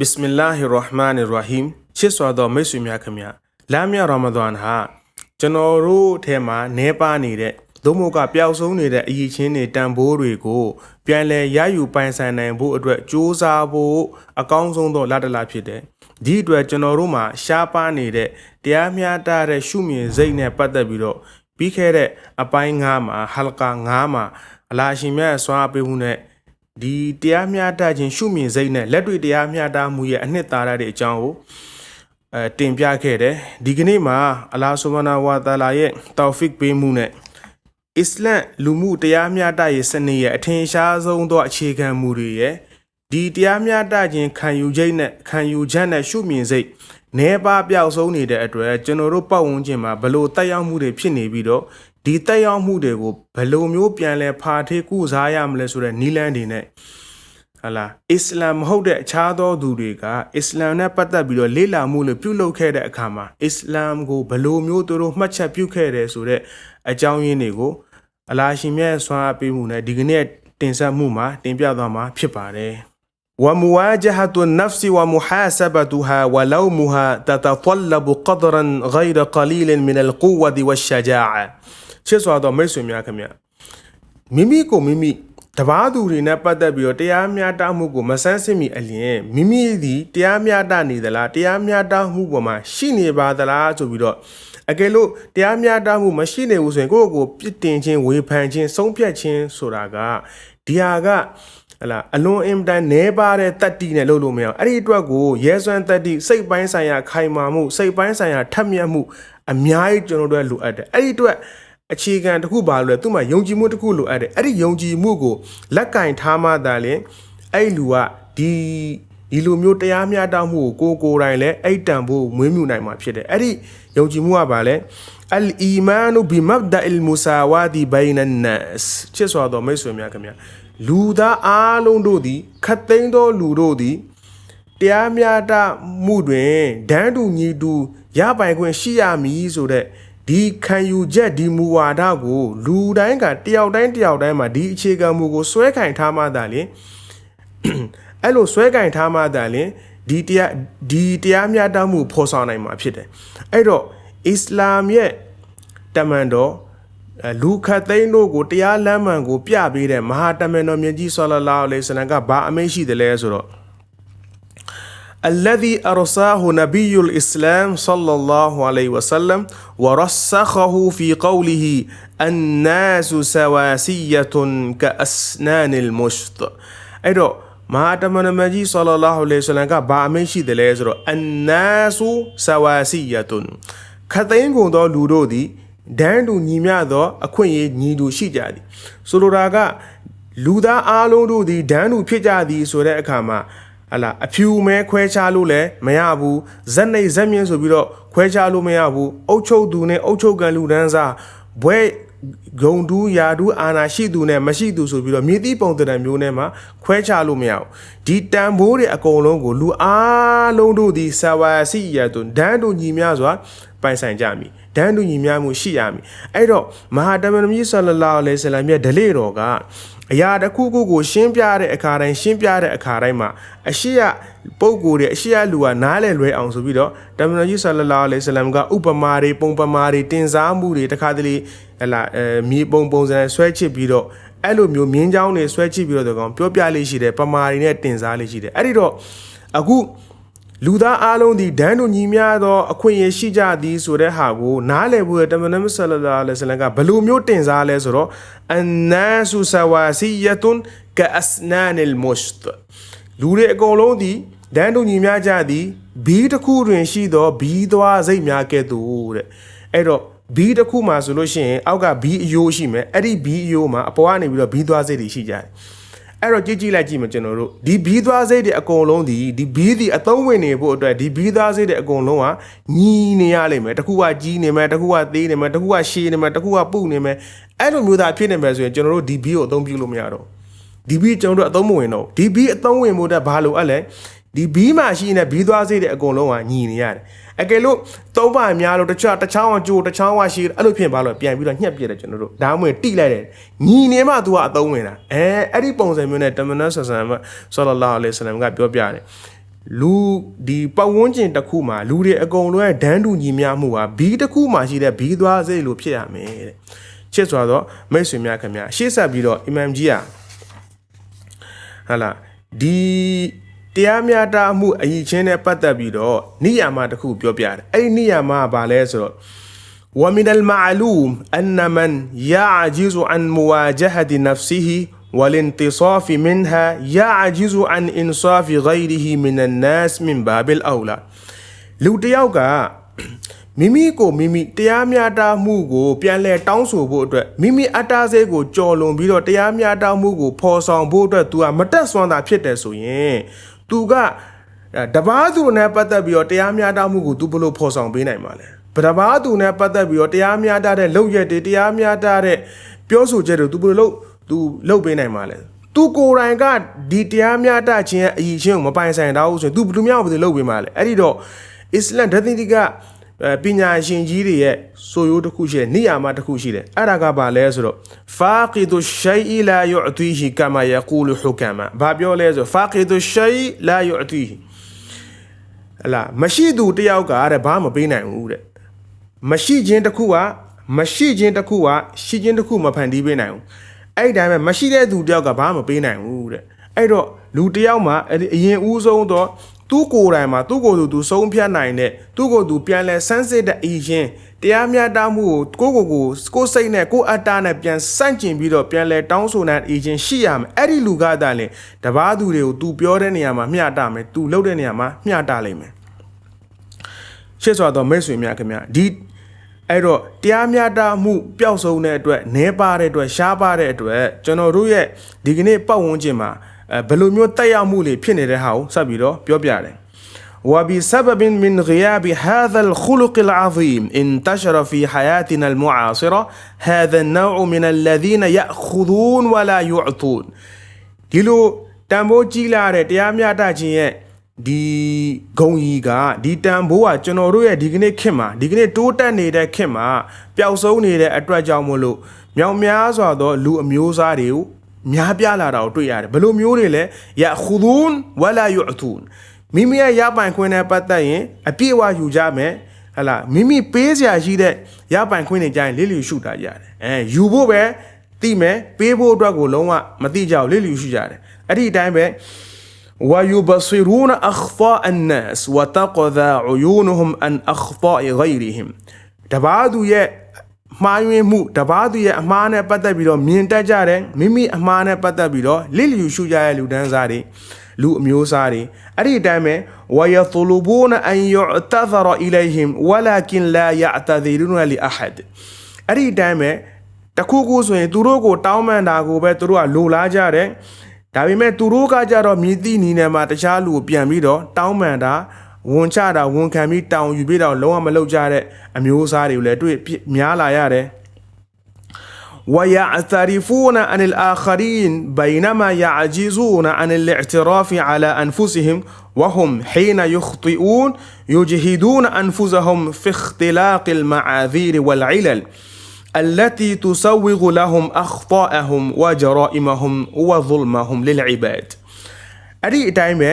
Bismillahirrahmanirrahim ချစ်စွာသောမိတ်ဆွေများခင်ဗျာလမ်းမြရာမဒန်ဟာကျွန်တော်တို့အထဲမှာနေပါနေတဲ့သို့မဟုတ်ကပျောက်ဆုံးနေတဲ့အရေးချင်းတွေတန်ဖိုးတွေကိုပြန်လည်ရယူပိုင်ဆိုင်နိုင်ဖို့အတွက်စ조사ဖို့အကောင်းဆုံးသောလတ်တလားဖြစ်တယ်ဒီအတွက်ကျွန်တော်တို့မှာရှားပါနေတဲ့တရားမျှတတဲ့ရှုမြင်စိတ်နဲ့ပတ်သက်ပြီးတော့ပြီးခဲ့တဲ့အပိုင်း9မှာဟလကာ9မှာအလာရှင်မြတ်ဆွာပေးမှုနဲ့ဒီတရားမျှတခြင်းရှုမြင်စိတ်နဲ့လက်တွေ့တရားမျှတမှုရဲ့အနှစ်သာရတွေအကြောင်းကိုတင်ပြခဲ့တယ်ဒီကနေ့မှာအလ္လာဟ်ဆုဘဟာနာဝါတာလာရဲ့တောက်ဖစ်ပေးမှုနဲ့အစ္စလမ်လူမှုတရားမျှတရေးစနစ်ရဲ့အထင်ရှားဆုံးသောအခြေခံမူတွေရဲ့ဒီတရားမျှတခြင်းခံယူချက်နဲ့ရှုမြင်စိတ်နေပါပျောက်ဆုံးနေတဲ့အတွက်ကျွန်တော်တို့ပတ်ဝန်းကျင်မှာဘလို့တက်ရောက်မှုတွေဖြစ်နေပြီးတော့ဒီတက်ရောက်မှုတွေကိုဘယ်လိုမျိုးပြန်လဲဖာထေးကုစားရမလဲဆိုတဲ့နီလန်းတွေနဲ့ဟာလာအစ္စလာမ်မဟုတ်တဲ့အခြားသောသူတွေကအစ္စလာမ်နဲ့ပတ်သက်ပြီးတော့လေ့လာမှုလို့ပြုလုပ်ခဲ့တဲ့အခါမှာအစ္စလာမ်ကိုဘယ်လိုမျိုးသူတို့မှတ်ချက်ပြုခဲ့တယ်ဆိုတဲ့အကြောင်းရင်းတွေကိုအလာရှင်မြတ်ဆွမ်းအားပေးမှုနဲ့ဒီကနေ့တင်ဆက်မှုမှာတင်ပြသွားမှာဖြစ်ပါတယ်ومواجهة النفس ومحاسبتها ولومها تتطلب قدرا غير قليل من القوة والشجاعة ချစ်စွာသောမိတ်ဆွေများခင်ဗျမိမိကိုမိမိတပါးသူတွေနဲ့ပတ်သက်ပြီးတော့တရားမျှတမှုကိုမဆန်းစစ်မိအလျင်မိမိဒီတရားမျှတနေသလားတရားမျှတမှုပေါ်မှာရှိနေပါသလားဆိုပြီးတော့အကယ်လို့တရားမျှတမှုမရှိနေဘူးဆိုရင်ကိုယ့်ကိုပြစ်တင်ခြင်းဝေဖန်ခြင်းဆုံးဖြတ်ခြင်းဆိုတာကဒီဟာကဟလာအလွန်အင်တန်နေပါတဲ့တတ္တိနဲ့လုပ်လို့မရအောင်အဲ့ဒီအတွက်ကိုရဲစွမ်းတတ္တိစိတ်ပိုင်းဆိုင်ရာခိုင်မာမှုစိတ်ပိုင်းဆိုင်ရာထက်မြက်မှုအများကြီးကျွန်တော်တို့လိုအပ်တယ်အဲ့ဒီအတွက်အခြေခံတစ်ခုပါလို့သူ့မှာယုံကြည်မှုတစ်ခုလိုအပ်တယ်အဲ့ဒီယုံကြည်မှုကိုလက်ကင်ထားမှသာလျှင်အဲ့လူကဒီလိုမျိုးတရားမျှတမှုကိုကိုယ်တိုင်လည်းအဲ့တန်ဖို့မွေးမြူနိုင်မှာဖြစ်တယ်အဲ့ဒီယုံကြည်မှုကပါလဲအလ်အီမာနူဘီမဘဒအလ်မူဆာဝါဒီဘိုင်နန်နတ်ချစ်စွာသောမိတ်ဆွေများခင်ဗျာလူသားအားလုံးတို့သည်ခတ်သိမ်းသောလူတို့သည်တရားမျှတမှုတွင်ဒန်းတူညီတူရပိုင်ခွင့်ရှိရမည်ဆိုတဲ့ဒီခံယူချက်ဒီမူဝါဒကိုလူတိုင်းကတယောက်တိုင်းမှာဒီအခြေခံမူကိုဆွဲကင်ထားမှသာလျှင်အဲ့လိုဆွဲကင်ထားမှသာလျှင်ဒီတရားမျှတမှုဖော်ဆောင်နိုင်မှာဖြစ်တယ်အဲ့တော့အစ္စလာမ်ရဲ့တမန်တော်လူခတ်သိန်းတို့ကိုတရားလမ်းမှန်ကိုပြပေးတဲ့မဟာတမန်တော်မြတ်ကြီးဆလ္လာလာအလိုင်ဝါဆလမ်ကဘာအမိန့်ရှိတယ်လဲဆိုတော့الذي أرساه نبي الإسلام صلى الله عليه وسلم ورسخه في قوله الناس سواسية كأسنان المشط အဲ့တော့မဟာတမန်တော်မြတ်ကြီးဆလ္လာလာအလိုင်ဝါဆလမ်ကဘာအမိန့်ရှိတယ်လဲဆိုတော့ الناس سواسية ခတ်သိန်းကုန်သောလူတို့သည်ဒန်းတူညီမျှသောအခွင့်အရေးညီတူရှိကြသည်ဆိုလိုတာကလူသားအားလုံးတို့သည်ဒန်းတူဖြစ်ကြသည်ဆိုတဲ့အခါမှာဟလာအဖြူမဲခွဲခြားလို့လည်းမရဘူးဇက်နေဇက်မြင့်ဆိုပြီးတော့ခွဲခြားလို့မရဘူးအုတ်ချုပ်သူနဲ့အုတ်ချုပ်ကန်လူဒန်းစားဘွဲဂုံတူးယာတူးအာနာရှိသူနဲ့မရှိသူဆိုပြီးတော့မြေတိပုံတံမျိုးနဲ့မှာခွဲခြားလို့မရဘူးဒီတန်ဖိုးတွေအကုန်လုံးကိုလူအားလုံးတို့ဒီဆဝါစီရတုဒန်းတူညီမျှစွာပိုင်ဆိုင်ကြမည်ဒန်းတူညီမျှမှုရှိရမည်အဲ့တော့မဟာတမန်တော်ကြီးဆလ္လာလာအလိုင်ဝါဆလမ်ရဲ့ဓလေ့တော်ကအရာတစ်ခုခုကိုရှင်းပြတဲ့အခါတိုင်းမှာအရှိယပုံကိုယ်တွေအရှိယလူကနားလည်လွယ်အောင်ဆိုပြီးတော့တမန်တော်ကြီးဆလ္လာလာအလိုင်ဝါဆလမ်ကဥပမာတွေပုံပမာတွေတင်စားမှုတွေတခါတလေဟလာမြေပုံစံဆွဲချစ်ပြီးတော့အဲ့လိုမျိုးမြင်းချောင်းတွေဆွဲချစ်ပြီးတော့ကောင်ပြောပြလေးရှိတယ်ပမာတွေနဲ့တင်စားလေးရှိတယ်အဲ့ဒီတော့အခုလူသားအားလုံးဒီဒန်းတူညီမျှသောအခွင့်အရေးရှိကြသည်ဆိုတဲ့ဟာကိုနားလည်ဖို့တမန်တော်ဆလ္လာလာအလိုင်ဝါဆလမ်ကဘယ်လိုမျိုးတင်စားလဲဆိုတော့အန်နာဆူဆဝါစီယတုန်ကအစနာန်အလ်မုရှ်တလူတွေအကုန်လုံးဒီဒန်းတူညီမျှကြသည်ဘီတစ်ခုတွင်ရှိသောဘီသွားစိတ်များကဲ့သို့တဲ့အဲ့တော့ဘီတစ်ခုမှာဆိုလို့ရှိရင်အောက်ကဘီအယိုးရှိမယ်အဲ့ဒီဘီအယိုးမှာအပေါ်ကနေပြီးတော့ဘီသွားစိတ်တွေရှိကြတယ်အဲ့တော့ကြည့်လိုက်ကြည့်မယ်ကျွန်တော်တို့ဒီဘီးသွားစိတ်တွေအကုန်လုံးဒီဘီးဒီအသုံးဝင်နေဖို့အတွက်ဒီဘီးသွားစိတ်တွေအကုန်လုံးကညီနေရလိမ့်မယ်တစ်ခုကကြီးနေမယ်တစ်ခုကသေးနေမယ်တစ်ခုကရှည်နေမယ်တစ်ခုကပုနေမယ်အဲ့လိုမျိုးသားဖြစ်နေမယ်ဆိုရင်ကျွန်တော်တို့ဒီဘီးကိုအသုံးပြုလို့မရတော့ဒီဘီးကျွန်တော်တို့အသုံးမဝင်တော့ဒီဘီးအသုံးဝင်ဖို့အတွက်ဘာလို့အဲ့လဲဒီဘီးမှာရှိနေတဲ့ဘီးသွားစိတ်တွေအကုန်လုံးကညီနေရတယ်အကယ်လို့သုံးပါများလို့တချောင်းအကျိုးတချောင်းဝရှိအဲ့လိုဖြစ်ပါလို့ပြန်ပြီးတော့ညှက်ပြတယ်ကျွန်တော်တို့ဒါမှမဟုတ်တိလိုက်တယ်ညီနေမှ तू ကအသုံးဝင်တာအဲ့ဒီပုံစံမျိုးနဲ့တမန်တော်ဆလ္လာလာအလိုင်ဝါဆလမ်ကပြောပြတယ် လူဒီပတ်ဝန်းကျင်တစ်ခုမှာလူတွေအကုန်လုံးရဲ့ဒန်းတူညီမျှမှုဟာဘီတစ်ခုမှာရှိတဲ့ဘီသွားစိတ်လို့ဖြစ်ရမယ်တဲ့ချစ်စွာသောမိတ်ဆွေများခင်ဗျာရှေ့ဆက်ပြီးတော့အီမမ်ကြီးဟာဟာလားဒီတရားမျှတမှုအရေးချင်းနဲ့ပတ်သက်ပြီးတော့နိယာမတစ်ခုပြောပြတယ်အဲ့ဒီနိယာမကဘာလဲဆိုတော့ومن المعلوم أن من يعجز عن مواجهة نفسه والانتصاف منها يعجز عن إنصاف غيره من الناس من باب الأولى လူတယောက်ကမိမိကိုမိမိတရားမျှတမှုကိုပြန်လဲတောင်းဆိုဖို့အတွက်မိမိအတ္တစိတ်ကိုကြော်လွန်ပြီးတော့တရားမျှတမှုကိုဖော်ဆောင်ဖို့အတွက် तू ကမတက်ဆွမ်းတာဖြစ်တယ်ဆိုရင် तू ကတပားသူနဲ့ပတ်သက်ပြီးတော့တရားမျှတမှုကို तू ဘယ်လိုဖော်ဆောင်ပေးနိုင်မှာလဲပထမသူနဲ့ပတ်သက်ပြီးတော့တရားမျှတတဲ့လုပ်ရက်တွေတရားမျှတတဲ့ပြောဆိုချက်တွေ तू ဘယ်လိုလုပ်ပေးနိုင်မှာလဲ तू ကိုယ်တိုင်ကဒီတရားမျှတခြင်းရဲ့အရေးချင်းကိုမပိုင်ဆိုင်တော့ဘူးဆိုရင် तू ဘယ်လိုမျှဘယ်လိုလုပ်ပေးမှာလဲအဲ့ဒီတော့အစ္စလမ်ဒသီတိကပညာရှင်ကြီးတွေရဲ့ဆိုရိုးတစ်ခုရှိတယ်နိယာမတစ်ခုရှိတယ်အဲ့ဒါကဘာလဲဆိုတော့ فاقد الشيء لا يعطيه كما يقول الحكماء ဘာပြောလဲဆို فاقد الشيء لا يعطيه ဟလာမရှိသူတယောက်ကတဲ့ဘာမပေးနိုင်ဘူးတဲ့မရှိခြင်းတစ်ခုကရှိခြင်းတစ်ခုမဖန်တီးပေးနိုင်ဘူးအဲ့ဒီတိုင်းပဲမရှိတဲ့သူတယောက်ကဘာမပေးနိုင်ဘူးတဲ့အဲ့တော့လူတယောက်မှာအရင်ဦးဆုံးတော့သူ့ကိုယ်တိုင်မှာသူ့ကိုယ်သူဆုံးဖြတ်နိုင်တဲ့သူ့ကိုယ်သူပြန်လဲစမ်းစစ်တဲ့အီရှင်တရားမျှတမှုကိုကိုစိတ်နဲ့ကိုအတ္တနဲ့ပြန်စန့်ကျင်ပြီးတော့ပြန်လဲတောင်းဆိုတဲ့အီရှင်ရှိရမယ်အဲ့ဒီလူကတည်းကတပားသူတွေကို तू ပြောတဲ့နေရာမှာမျှတမယ် तू လုပ်တဲ့နေရာမှာမျှတလိမ့်မယ်ရှေ့စွာတော့မိတ်ဆွေများခင်ဗျာဒီအဲ့တော့တရားမျှတမှုပျောက်ဆုံးတဲ့အတွက်နဲပါတဲ့အတွက်ရှားပါတဲ့အတွက်ကျွန်တော်တို့ရဲ့ဒီကနေ့ပတ်ဝန်းကျင်မှာဘယ်လိုမျိုးတက်ရောက်မှုတွေဖြစ်နေတဲ့ဟာကိုဆက်ပြီးတော့ပြောပြတယ်وبسبب من غياب هذا الخلق العظيم انتشر في حياتنا المعاصرة هذا النوع من الذين يأخذون ولا يعطون ဒီလိုတန်ဖိုးကြီးလာတဲ့တရားမျှတခြင်းရဲ့ဒီဂုံကြီးကဒီတန်ဖိုးကကျွန်တော်တို့ရဲ့ဒီကနေ့ခေတ်မှာဒီကနေ့တိုးတက်နေတဲ့ခေတ်မှာပျောက်ဆုံးနေတဲ့အတွက်ကြောင့်မို့လို့မြောင်များစွာသောလူအမျိုးသားတွေကိုများပြားလာတာကိုတွေ့ရတယ်ဘယ်လိုမျိုးတွေလဲယခုဒူန်ဝလာယူအတူန်မိမိရဲ့ရပိုင်ခွင့်နဲ့ပတ်သက်ရင်အပြည့်အဝယူကြမယ်ဟလာမိမိပေးစရာရှိတဲ့ရပိုင်ခွင့်တွေကြရင်လေးလီရှုတာကြတယ်ယူဖို့ပဲသိမယ်ပေးဖို့အတွက်ကိုလုံးဝမသိကြဘူးလေးလီရှုကြတယ်အဲ့ဒီအတိုင်းပဲويبصرون أخطاء الناس وتقضى عيونهم عن أخطاء غيرهم တပားသူရဲ့မှားယွင်းမှုတပားသူရဲ့အမှားနဲ့ပတ်သက်ပြီးတော့မြင်တတ်ကြတယ်မိမိအမှားနဲ့ပတ်သက်ပြီးတော့လစ်လျူရှုကြတဲ့လူတန်းစားတွေလူအမျိုးသားတွေအဲ့ဒီအတိုင်းပဲ ويطلبون أن يعتذر إليهم ولكن لا يعتذرون لأحد အဲ့ဒီအတိုင်းပဲတခုခုဆိုရင်သူတို့ကိုတောင်းပန်တာကိုပဲသူတို့ကလိုလားကြတယ်ဒါပေမဲ့သူတို့ကကြတော့မြည်သည့်နီးနဲ့မှာတခြားလူကိုပြန်ပြီးတော့တောင်းပန်တာဝန်ချတာဝန်ခံပြီးတောင်းယူပြီးတော့လုံးဝမလုပ်ကြတဲ့အမျိုးအစားတွေကိုလည်းတွေ့များလာရတယ်ويعترفون عن الآخرين بينما يعجزون عن الاعتراف على أنفسهم وهم حين يخطئون يجهدون أنفسهم في اختلاق المعاذير والعلل التي تسوغ لهم أخطاءهم وجرائمهم وظلمهم للعباد အဲ့ဒီအတိုင်းပဲ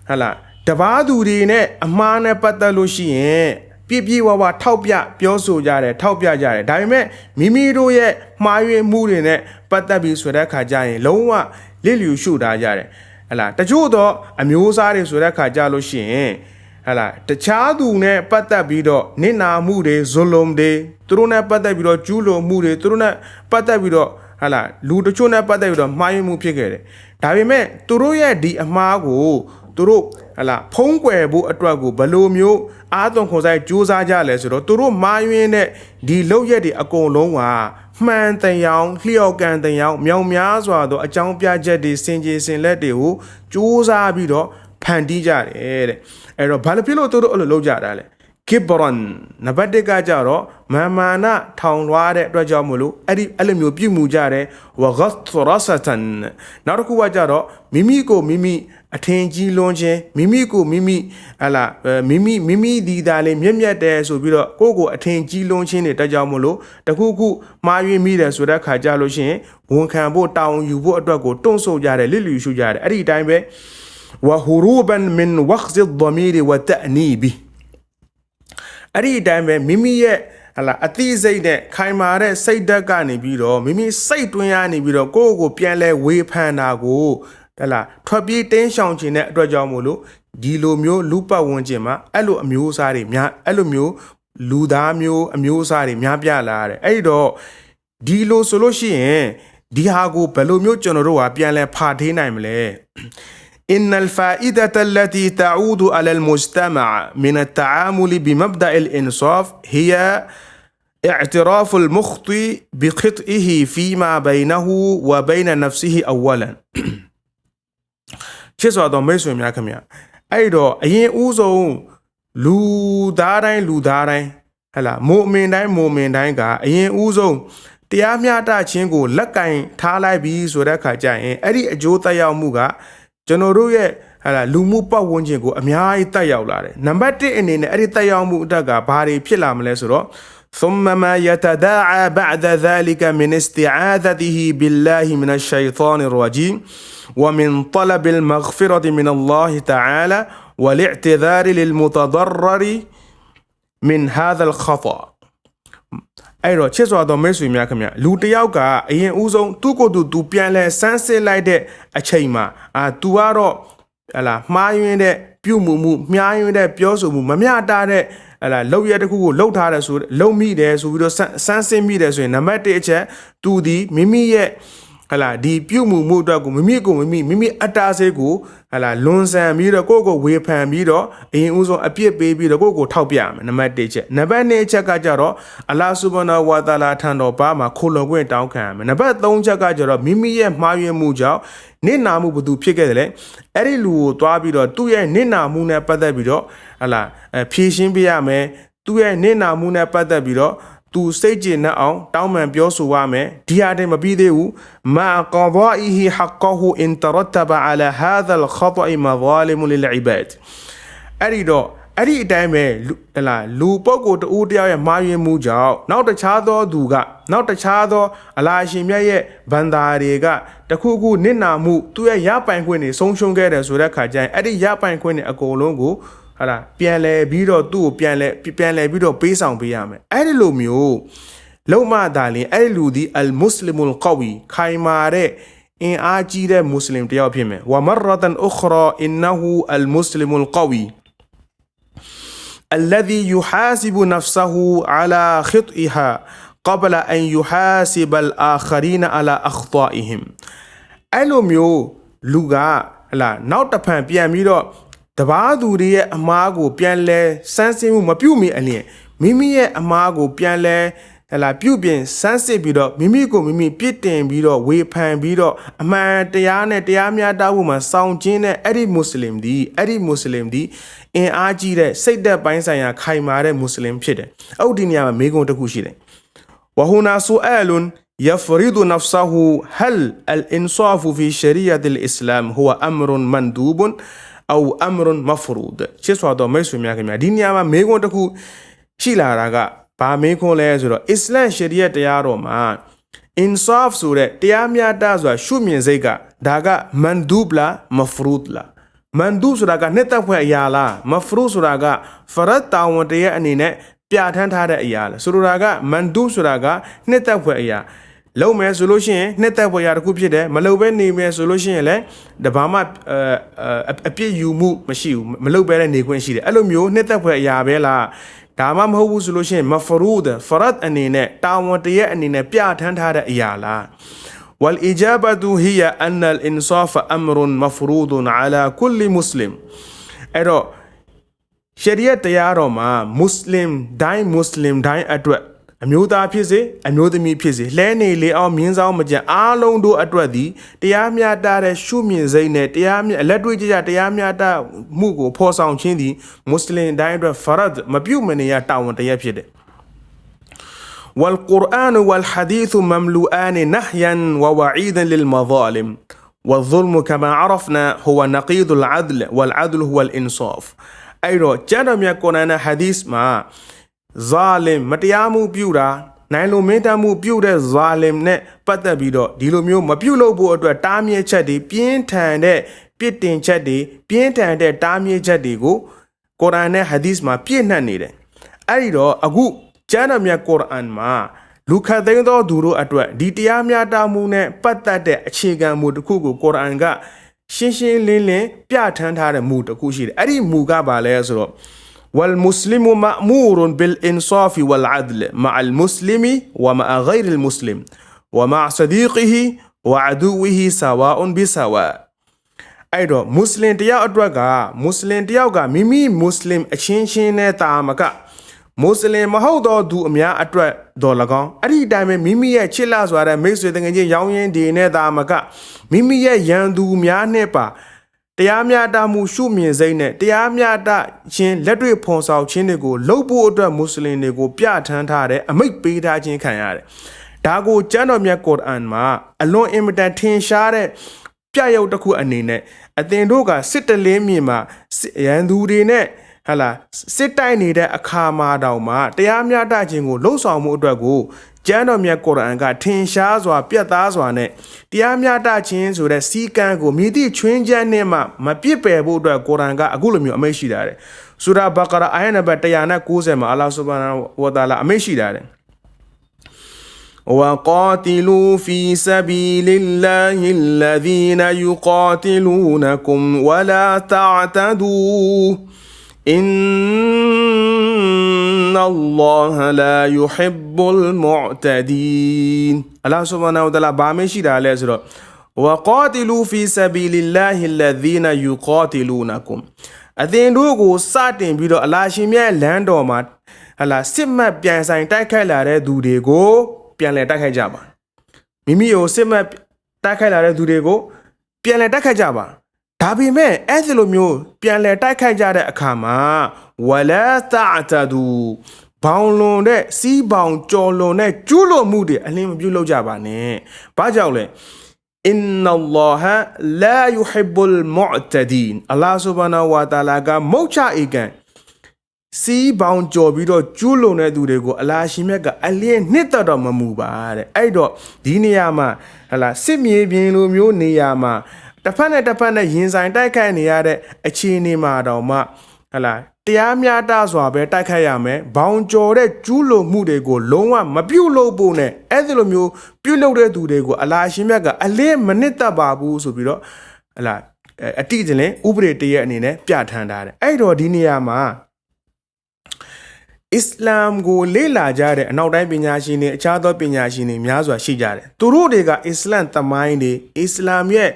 ဟာလားတပားသူတွေနဲ့အမှားနဲ့ပတ်သက်လို့ရှိရင်ပြဝထောက်ပြပြောဆိုကြတယ်ထောက်ပြကြတယ်ဒါပေမဲ့မိမိတို့ရဲ့မှားယွင်းမှုတွေနဲ့ပတ်သက်ပြီးဆိုတဲ့ခါကျရင်လုံးဝလစ်လျူရှုထားကြတယ်ဟာလားတချို့တော့အမျိုးအစားတွေဆိုတဲ့ခါကျလို့ရှိရင်ဟာလားတခြားသူနဲ့ပတ်သက်ပြီးတော့နစ်နာမှုတွေဇွလုံတွေသူတို့နဲ့ပတ်သက်ပြီးတော့ကျူးလွန်မှုတွေသူတို့နဲ့ပတ်သက်ပြီးတော့ဟာလားလူတချို့နဲ့ပတ်သက်ပြီးတော့မှားယွင်းမှုဖြစ်ခဲ့တယ်ဒါပေမဲ့သူတို့ရဲ့ဒီအမှားကိုသူတို့ဟာလားဖုံးကွယ်ဖို့အတွက်ကိုဘယ်လိုမျိုးအားသွန်ခွန်ဆိုင်ကြိုးစားကြလဲဆိုတော့သူတို့မှားယွင်းတဲ့ဒီလောက်ရက်တွေအကုန်လုံးကမှန်တရားလျှော့ကန်တရားမြောင်များစွာသောအကြောင်းပြချက်တွေစင်ကြေစင်လက်တွေကိုကြိုးစားပြီးတော့ဖန်တီးကြတယ်တဲ့အဲ့တော့ဘာလို့ဖြစ်လို့သူတို့အဲ့လိုလုပ်ကြတာလဲကိဘရန်နံပါတ်1ကကြတော့မာနထောင်လွှားတဲ့အတွက်ကြောင့်မလို့အဲ့လိုမျိုးပြုမှုကြတယ်ဝဂတ်ရဆတန်နောက်တစ်ခုကကြတော့မိမိကိုမိမိအထင်ကြီးလွန်းခြင်းမိမိကိုမိမိဟလာမိမိဒီသားလေးမြက်တယ်ဆိုပြီးတော့ကိုယ့်ကိုအထင်ကြီးလွန်းခြင်းတွေတက်ကြောင်မလို့တခုခုမှားယွင်းမိတယ်ဆိုတဲ့ခါကြလို့ရှိရင်ဝန်ခံဖို့တောင်းယူဖို့အတွက်ကိုတွန့်ဆုတ်ကြတယ်လစ်လျူရှုကြတယ်အဲ့ဒီအတိုင်းပဲ وهروبا من وخز الضمير وتأنيبه အဲ့ဒီအတိုင်းပဲမိမိရဲ့ဟလာအသိစိတ်နဲ့ခိုင်မာတဲ့စိတ်ဓာတ်ကနေပြီးတော့မိမိစိတ်တွင်းရနေပြီးတော့ကိုယ့်ကိုပြန်လဲဝေဖန်တာကိုဟလာထွက်ပြေးတင်းရှောင်ခြင်းတဲ့အတွက်ကြောင့်မို့လို့ဒီလိုမျိုးလူပတ်ဝန်းကျင်မှာအဲ့လိုအမျိုးအစားတွေများအဲ့လိုမျိုးလူသားမျိုးအမျိုးအစားတွေများပြလာရတယ်အဲ့တော့ဒီလိုဆိုလို့ရှိရင်ဒီဟာကိုဘယ်လိုမျိုးကျွန်တော်တို့ကပြန်လဲဖာထေးနိုင်မလဲإن الفائدة التي تعود على المجتمع من التعامل بمبدأ الإنصاف هي اعتراف المخطئ بخطئه فيما بينه وبين نفسه أولا ချစ်စွာသောမိတ်ဆွေများခင်ဗျအဲ့တော့အရင်ဦးဆုံးလူသားတိုင်းဟလာမိုမင်တိုင်းကအရင်ဦးဆုံးတရားမျှတခြင်းကိုလက်ကင်ထားလိုက်ပြီးဆိုတဲ့အခါကျရင်အဲ့ဒီအကျိုးသက်ရောက်မှုကကျွန်တော်တို့ရဲ့ဟလာလူမှုပတ်ဝန်းကျင်ကိုအများကြီးတက်ရောက်လာတယ်နံပါတ်1အနေနဲ့အဲ့ဒီတက်ရောက်မှုအတက်ကဘာတွေဖြစ်လာမလဲဆိုတော့ ثم ما يتداعى بعد ذلك من استعاذته بالله من الشيطان الرجيم ومن طلب المغفرة من الله تعالى والاعتذار للمتضرر من هذا الخطأ အဲ့တော့ချစ်စွာသောမိတ်ဆွေများခင်ဗျလူတယောက်ကအရင်ဦးဆုံးသူ့ကိုယ်သူပြန်လဲစမ်းစစ်လိုက်တဲ့အချိန်မှာသူကတော့ဟလာမှားယွင်းတဲ့ပြုမှုမှားယွင်းတဲ့ပြောဆိုမှုမမျှတတဲ့ဟလာလောက်ရတဲ့ခုကိုလှုပ်ထားတယ်ဆိုလုံမိတယ်ဆိုပြီးတော့စမ်းစစ်မိတယ်ဆိုရင်နံပါတ်1အချက်သူဒီမိမိရဲ့ဟလာဒီပြုမှုအတွက်ကိုမိမိအတ္တစိတ်ကိုဟလာလွန်ဆန်ပြီးတော့ကိုယ့်ကိုဝေဖန်ပြီးတော့အရင်ဦးဆုံးအပြစ်ပေးပြီးတော့ကိုယ့်ကိုထောက်ပြရမယ်နံပါတ်1ချက်နံပါတ်2ချက်ကကြတော့အလ္လာဟ်ဆုဘဟာနာဝါတာလာထံတော်ဘာမှာခိုလုံခွင့်တောင်းခံရမယ်နံပါတ်3ချက်ကကြတော့မိမိရဲ့မှားယွင်းမှုကြောင့်နစ်နာမှုဘသူဖြစ်ခဲ့တယ်လေအဲ့ဒီလူကိုတွားပြီးတော့သူ့ရဲ့နစ်နာမှုနဲ့ပတ်သက်ပြီးတော့ဟလာဖြေရှင်းပေးရမယ်သူ့ရဲ့နစ်နာမှုနဲ့ပတ်သက်ပြီးတော့သူစိတ်ကြည်နှက်အောင်တောင်းပန်ပြောဆိုရမယ်ဒီဟာတည်းမပြီးသေးဘူးမာကဒါအီဟီဟက်ကဟူအင်တရတဘအလာဟာဇာလ်ခတအီမဇာလမ်လလ်အီဘတ်အဲ့ဒီအတိုင်းပဲလူပုဂ္ဂိုလ်တဦးတယောက်ရဲ့မှားယွင်းမှုကြောင့်နောက်တခြားသောအလာရှင်မြတ်ရဲ့ဘန္တာတွေကတခုခုနစ်နာမှုသူ့ရဲ့ရပိုင်ခွင့်တွေဆုံးရှုံးခဲ့တယ်ဆိုတဲ့ခါကျရင်အဲ့ဒီရပိုင်ခွင့်တွေအကုန်လုံးကိုဟလာပြန်လဲပြီးတော့သူ့ကိုပြန်လဲပြီးတော့ပေးဆောင်ပေးရမယ်အဲ့ဒီလိုမျိုးလုံမသာလင်အဲ့ဒီလူဒီအလ်မွတ်စလင်မူလ်ကဝီခိုင်မာတဲ့အင်အားကြီးတဲ့မွတ်စလင်တယောက်ဖြစ်မယ်ဝမရတန်အခရာအင်နဟူအလ်မွတ်စလင်မူလ်ကဝီالذي يحاسب نفسه على خطئها قبل أن يحاسب الآخرين على أخطائهم အဲ့လိုမျိုးလူကဟလာနောက်တစ်ဖန်ပြန်ပြီးတော့တပါးသူတွေရဲ့အမားကိုပြန်လဲစမ်းစစ်မှုမပြုတ်မီအလျင်မိမိရဲ့အမားကိုပြန်လဲဟလာပြုတ်ပြင်စမ်းစစ်ပြီးတော့မိမိကိုမိမိပြစ်တင်ပြီးတော့ဝေဖန်ပြီးတော့အမှန်တရားနဲ့တရားမျှတမှုမှာစောင့်ခြင်းနဲ့အဲ့ဒီမွတ်စလင်ဒီအင်အားကြီးတဲ့စိတ်သက်ပိုင်းဆိုင်ရာခိုင်မာတဲ့မွတ်စလင်ဖြစ်တယ်။အဲ့ဒီနေရာမှာမေးခွန်းတစ်ခုရှိတယ်။ဝဟူနာဆူအလွန်يفرض نفسه هل الإنصاف في شريعة الإسلام هو أمر مندوب أو أمر مفروض ချစ်စွာသောမိတ်ဆွေများခင်ဗျာဒီနေရာမှာမေးခွန်းတစ်ခုရှိလာတာကဘာမေးခွန်းလဲဆိုတော့အစ္စလမ်ရှရီယတ်တရားတော်မှာ insaf ဆိုတဲ့တရားမျှတဆိုတာရှုမြင်စိတ်ကဒါက mandub လား mafrud လား mandub ဆိုတာကနှစ်သက်ဖွယ်အရာလား mafrud ဆိုတာက farad တာဝန်တရဲ့အနေနဲ့ပြဋ္ဌာန်းထားတဲ့အရာလားဆိုလိုတာက mandub ဆိုတာကနှစ်သက်ဖွယ်အရာလုံးမယ်ဆိုလို့ရှိရင်နှစ်သက်ဖွယ်ရာတစ်ခုဖြစ်တယ်မလုပ်ဘဲနေမယ်ဆိုလို့ရှိရင်လည်းတဘာမှအပြစ်ယူမှုမရှိဘူးမလုပ်ဘဲနေခွင့်ရှိတယ်အဲ့လိုမျိုးနှစ်သက်ဖွယ်အရာပဲလားဒါမှမဟုတ်ဘူးဆိုလို့ရှိရင်မဖရူဒ်ဖရတ်အနေနဲ့တာဝန်တရဲ့အနေနဲ့ပြဋ္ဌာန်းထားတဲ့အရာလားوالإجابة هي أن الإنصاف أمر مفروض على كل مسلم အဲ့တော့ရှရီယတ်တရားတော်မှာမွတ်စလင်တိုင်းအတွက်အမျိုးသားဖြစ်စေအမျိုးသမီးဖြစ်စေလဲနေလေအောင်မြင်းဆောင်မကြအားလုံးတို့အတွက်ဒီတရားမျှတတဲ့ရှုမြင်စိတ်နဲ့အလက်တွေ့ကြတရားမျှတမှုကိုဖော်ဆောင်ခြင်းဒီမွတ်စလင်တိုင်းအတွက်ဖရဒ်မပြုတ်မနေရတာဝန်တရားဖြစ်တယ်والقرآن والحديث مملوءان نهيا ووعيدا للمظالم والظلم كما عرفنا هو نقيض العدل والعدل هو الإنصاف အဲ့တော့ကျမ်းတော်မြတ်ကုရ်အာန်နဲ့ဟာဒီစ်မှာဇာလင်မတရားမှုပြုတာနိုင်လိုမင်းတမှုပြုတဲ့ဇာလင်နဲ့ပတ်သက်ပြီးတော့ဒီလိုမျိုးမပြုလုပ်ဖို့အတွက်တားမြစ်ချက်တွေပြင်းထန်တဲ့ ပြစ်တင်ချက်တွေပြင်းထန်တဲ့တားမြစ်ချက်တွေကိုကုရ်အာန်နဲ့ဟာဒီသ်မှာပြည့်နှက်နေတယ်အဲ့ဒီတော့အခုကျမ်းတော်မြတ်ကုရ်အာန်မှာလူခတ်သိမ်းသောသူတို့အတွက်ဒီတရားမျှတမှုနဲ့ပတ်သက်တဲ့အခြေခံမူတစ်ခုကိုကုရ်အာန်ကရှင်းရှင်းလင်းလင်းပြဋ္ဌာန်းထားတဲ့မူတစ်ခုရှိတယ်အဲ့ဒီမူကဘာလဲဆိုတော့والمسلم مأمور بالإنصاف والعدل مع المسلم ومع غير المسلم ومع صديقه وعدوه سواء بسواء အဲ့တော့မွတ်စလင်တယောက်အတွက်ကမွတ်စလင်တယောက်ကမိမိမွတ်စလင်အချင်းချင်းနဲ့တာမကမွတ်စလင်မဟုတ်တော့သူအများအတွက်တော်၎င်းအဲ့ဒီအတိုင်းပဲမိမိရဲ့ချစ်လာစွာတဲ့မိတ်ဆွေတငယ်ချင်းရောင်းရင်းဒီနဲ့တာမကမိမိရဲ့ရန်သူများနဲ့ပါတရားမျှတမှုရှုမြင်စိတ်နဲ့တရားမျှတခြင်းလက်တွေ့ဖော်ဆောင်ခြင်းတွေကိုလုပ်ဖို့အတွက်မွတ်စလင်တွေကိုပြဋ္ဌာန်းထားတဲ့အမိန့်ပေးထားခြင်းခံရတယ်ဒါကိုကျမ်းတော်မြတ်ကုရ်အာန်မှာအလွန်အင်မတန်ထင်ရှားတဲ့ပြရုပ်တစ်ခုအနေနဲ့အသင်တို့ကစစ်တလင်းမြေမှာရန်သူတွေနဲ့ဟာလာစစ်တိုက်နေတဲ့အခါမှာတောင်မှတရားမျှတခြင်းကိုလှုံ့ဆော်မှုအတွက်ကိုကျမ်းတော်မြတ်ကုရ်အာန်ကထင်ရှားစွာပြတ်သားစွာနဲ့တရားမျှတခြင်းဆိုတဲ့စီကံကိုမြည်သည့်ချွင်းချက်နဲ့မှမပြစ်ပယ်ဖို့အတွက်ကုရ်အာန်ကအခုလိုမျိုးအမိန့်ရှိတာတဲ့ဆူရာဘကရာအာယတ်နံပါတ်190မှာအလ္လာဟ်ဆုဘဟာနဟူဝါတာလာအမိန့်ရှိတာတဲ့وقاتلوا في سبيل الله الذين يقاتلونكم ولا تعتدوا إن الله لا يحب المعتدين الله سبحانه وتعالى بامشي دالي سورة وقاتلوا في سبيل الله الذين يقاتلونكم အသင်တို့ကိုစတင်ပြီးတော့အလာရှင်မြတ်လမ်းတော်မှာဟလာစစ်မှတ်ပြန်ဆိုင်တိုက်ခိုက်လာတဲ့သူတွေကိုပြန်လည်တိုက်ခိုက်ကြပါမိမိကိုစစ်မှတ်တိုက်ခိုက်လာတဲ့သူတွေကိုပြန်လည်တိုက်ခိုက်ကြပါဒါပေမဲ့အဲ့ဒီလိုမျိုးပြန်လည်တိုက်ခိုက်ကြတဲ့အခါမှာဝလာတာတာဒူဘောင်လွန်တဲ့စီးဘောင်ကြော်လွန်တဲ့ကျူးလွန်မှုတွေအလင်းမပြုတ်လောက်ကြပါနဲ့ဘာကြောင့်လဲإن الله لا يحب المعتدين الله سبحانه وتعالى ကမုတ်ချအေကန်စီးပေါင်းကြော်ပြီးတော့ကျူးလွန်တဲ့သူတွေကိုအလာရှင်မြတ်ကအလင်းနှစ်သက်တော်မမူပါတဲ့အဲ့တော့ဒီနေရာမှာဟလာစစ်မြေပြင်လိုမျိုးနေရာမှာတစ်ဖက်နဲ့တစ်ဖက်နဲ့ရင်ဆိုင်တိုက်ခိုက်နေရတဲ့အခြေအနေမှာတော့မှဟလာတရားမျှတစွာပဲတိုက်ခိုက်ရမယ်ဘောင်ကျော်တဲ့ကျူးလွန်မှုတွေကိုလုံးဝမပြုတ်လို့ဖို့နဲ့အဲ့ဒီလိုမျိုးပြုတ်လို့တဲ့သူတွေကိုအလာရှင်မြတ်ကအလင်းမနစ်သက်ပါဘူးဆိုပြီးတော့ဟလာအတိအကျလင်းဥပဒေတရက်အနေနဲ့ပြဋ္ဌာန်းထားတယ်အဲ့တော့ဒီနေရာမှာအစ္စလာမ်ကိုလေ့လာကြတဲ့အနောက်တိုင်းပညာရှင်တွေအခြားသောပညာရှင်တွေများစွာရှိကြတယ်သူတို့တွေကအစ္စလမ်သမိုင်းတွေအစ္စလာမ်ရဲ့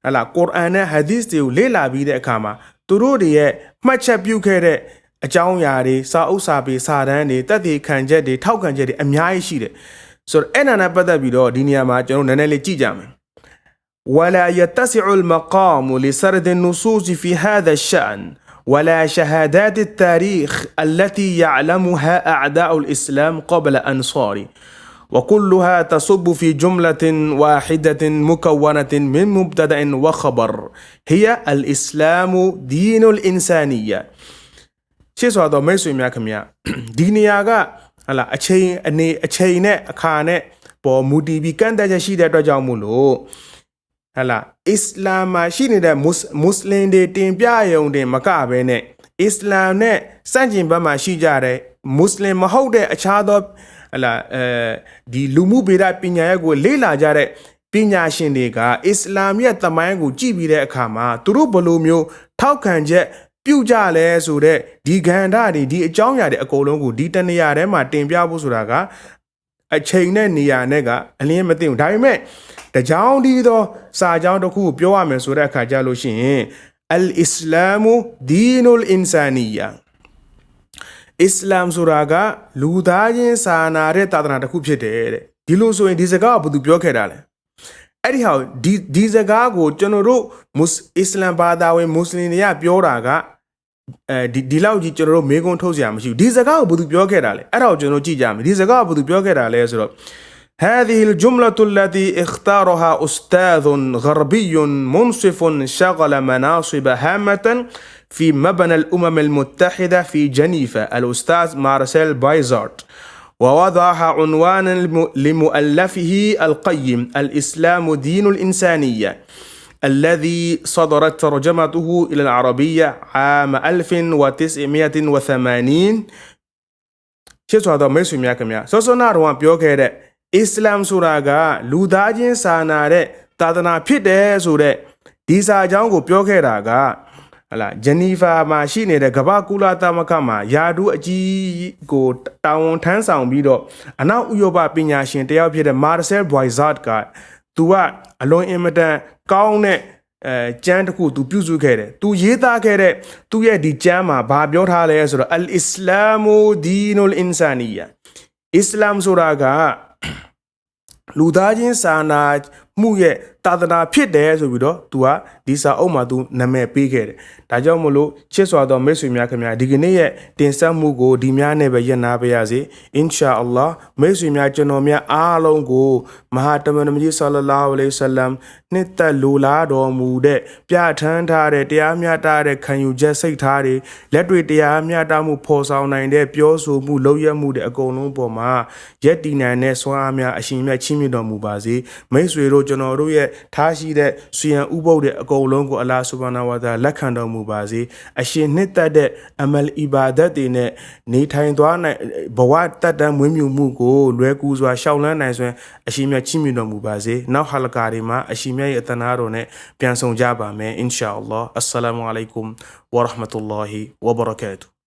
ဟလာကုရ်အာန်နဲ့ဟာဒီသ်တွေကိုလေ့လာပြီးတဲ့အခါမှာသူတို့တွေရဲ့မှတ်ချက်ပြုခဲ့တဲ့အကြောင်းအရာတွေစာအုပ်စာပေစာတမ်းတွေတက်တည်ခံချက်တွေထောက်ခံချက်တွေအများကြီးရှိတယ်ဆိုတော့အဲ့နာနဲ့ပတ်သက်ပြီးတော့ဒီနေရာမှာကျွန်တော်နည်းနည်းလေးကြည့်ကြမယ် ولا يتسع المقام لسرد النصوص في هذا الشأن ولا شهادات التاريخ التي يعلمها أعداء الإسلام قبل أنصاره وكلها تصب في جملة واحدة مكونة من مبتدأ وخبر هي الإسلام دين الإنسانية ရှေ့ဆိုတော့မိတ်ဆွေများခင်ဗျာဒီနေရာကဟလာအချိန်နဲ့အခါနဲ့ပေါ်မူတည်ပြီးကန့်သက်ချက်ရှိတဲ့အတွက်ကြောင့်မို့လို့ဟလာအစ္စလာမ်မှာရှိနေတဲ့မွတ်စလင်တွေတင်ပြရုံတင်မကဘဲနဲ့အစ္စလာမ်နဲ့စန့်ကျင်ဘက်မှာရှိကြတဲ့မွတ်စလင်မဟုတ်တဲ့အခြားသောဟလာဒီလူမှုဗေဒပညာရပ်ကိုလေ့လာကြတဲ့ပညာရှင်တွေကအစ္စလာမ်ရဲ့သမိုင်းကိုကြည့်ပြီးတဲ့အခါမှာသူတို့ဘယ်လိုမျိုးထောက်ခံချက်ပြုကြလဲဆိုတဲ့ဒီဂန္ဓာတွေဒီအကြောင်းအရာတွေအကုန်လုံးကိုဒီတနေရာထဲမှာတင်ပြဖို့ဆိုတာကအချိန်နဲ့နေရာနဲ့ကအလင်းမသိဘူးဒါပေမဲ့တကြောင်ဒီသောစာကြောင်းတစ်ခုကိုပြောရမယ်ဆိုတဲ့အခါကြလို့ရှိရင်အလ်အစ္စလာမူဒီနူလ်အင်ဆာနီယာအစ္စလာမ်ဆိုတာကလူသားချင်းစာနာတဲ့သာသနာတစ်ခုဖြစ်တယ်တဲ့ဒီလိုဆိုရင်ဒီစကားကိုဘယ်သူပြောခဲ့တာလဲအဲ့ဒီဟာဒီစကားကိုကျွန်တော်တို့အစ္စလာမ်ဘာသာဝင်မွတ်စလင်တွေကပြောတာကဒီလောက်ကြီးကျွန်တော်တို့မေးခွန်းထုတ်စရာမရှိဘူးဒီစကားကိုဘယ်သူပြောခဲ့တာလဲအဲ့ဒါကိုကျွန်တော်ကြည့်ကြမယ်ဒီစကားကိုဘယ်သူပြောခဲ့တာလဲဆိုတော့ هذه الجملة التي اختارها أستاذ غربي منصف شغل مناصب هامة في مبنى الأمم المتحدة في جنيفا الأستاذ مارسيل بايزارد ووضعها عنوانا لمؤلفه القيم الإسلام دين الإنسانية الذي صدرت ترجمته إلى العربية عام 1980ချစ်စွာသောမိတ်ဆွေများခင်ဗျာစောစောနာတော်ကပြောခဲ့တဲ့အစ္စလာမ်ဆိုတာကလူသားချင်းစာနာတဲ့သာသနာဖြစ်တယ်ဆိုတဲ့ဒီစာအကြောင်းကိုပြောခဲ့တာကဟလာဂျနီဖာမှာရှိနေတဲ့ကမ္ဘာကုလသမဂ္ဂမှာယာဒူးအကြီးကိုတာဝန်ထမ်းဆောင်ပြီးတော့အနောက်ဥရောပပညာရှင်တယောက်ဖြစ်တဲ့မာဆယ်ဘွိုင်ဇတ်ကသူကအလွန်အင်မတန်ကောင်းတဲ့ကျမ်းတစ်ခုသူပြုစုခဲ့တယ်သူရေးသားခဲ့တဲ့သူ့ရဲ့ဒီကျမ်းမှာဘာပြောထားလဲဆိုတော့အလ်အစ္စလာမူဒီနုလ်အင်ဆာနီယာအစ္စလာမ်ဆိုတာကလူသားချင်းစာနာမှုရဲ့သာသနာဖြစ်တယ်ဆိုပြီးတော့သူကဒီစာအုပ်မှာသူနာမည်ပေးခဲ့တယ်ဒါကြောင့်မလို့ချစ်စွာသောမိတ်ဆွေများခင်ဗျာဒီကနေ့ရဲ့တင်ဆက်မှုကိုဒီများနဲ့ပဲရပ်နာပါရစေအင်ရှာအလ္လာဟ်မိတ်ဆွေများကျွန်တော်များအားလုံးကိုမဟာတမန်တော်ကြီးဆလ္လာလာဟူအလိုင်ဆလမ်နှစ်သက်လိုလားတော်မူတဲ့ပြဋ္ဌာန်းထားတဲ့တရားမျှတတဲ့ခံယူချက်စိတ်ထားတွေလက်တွေ့တရားမျှတမှုဖော်ဆောင်နိုင်တဲ့ပြောဆိုမှုလုပ်ရမှုတွေအကုန်လုံးပေါ်မှာရက်တည်နိုင်တဲ့စွမ်းအားများအရှင်မြတ်ချီးမြှင့်တော်မူပါစေမိတ်ဆွေတို့ကျွန်တော်တို့ရဲ့ထားရှိတဲ့ဆွေရန်ဥပုပ်တဲ့အကုန်လုံးကိုအလ္လာဟ်ဆူဘာနာဝါတာလက်ခံတော်မူပါစေအရှင်နှစ်သက်တဲ့အမလ်အီဘာဒတ်တွေနဲ့နေထိုင်သွားနိုင်ဘဝတတ်တမ်းမွေးမြူမှုကိုလွယ်ကူစွာရှောက်လန်းနိုင်စွမ်းအရှင်မြတ်ချီးမြှင့်တော်မူပါစေနောက်ဟာလကာတွေမှာအရှင်မြတ်ရဲ့အသနာတော်နဲ့ပြန်ဆောင်ကြပါမယ်အင်ရှာအလ္လာဟ်အစ္စလာမူအလိုင်ကွမ်ဝါရဟ်မတ်တူလာဟီဝါဘရကာတူ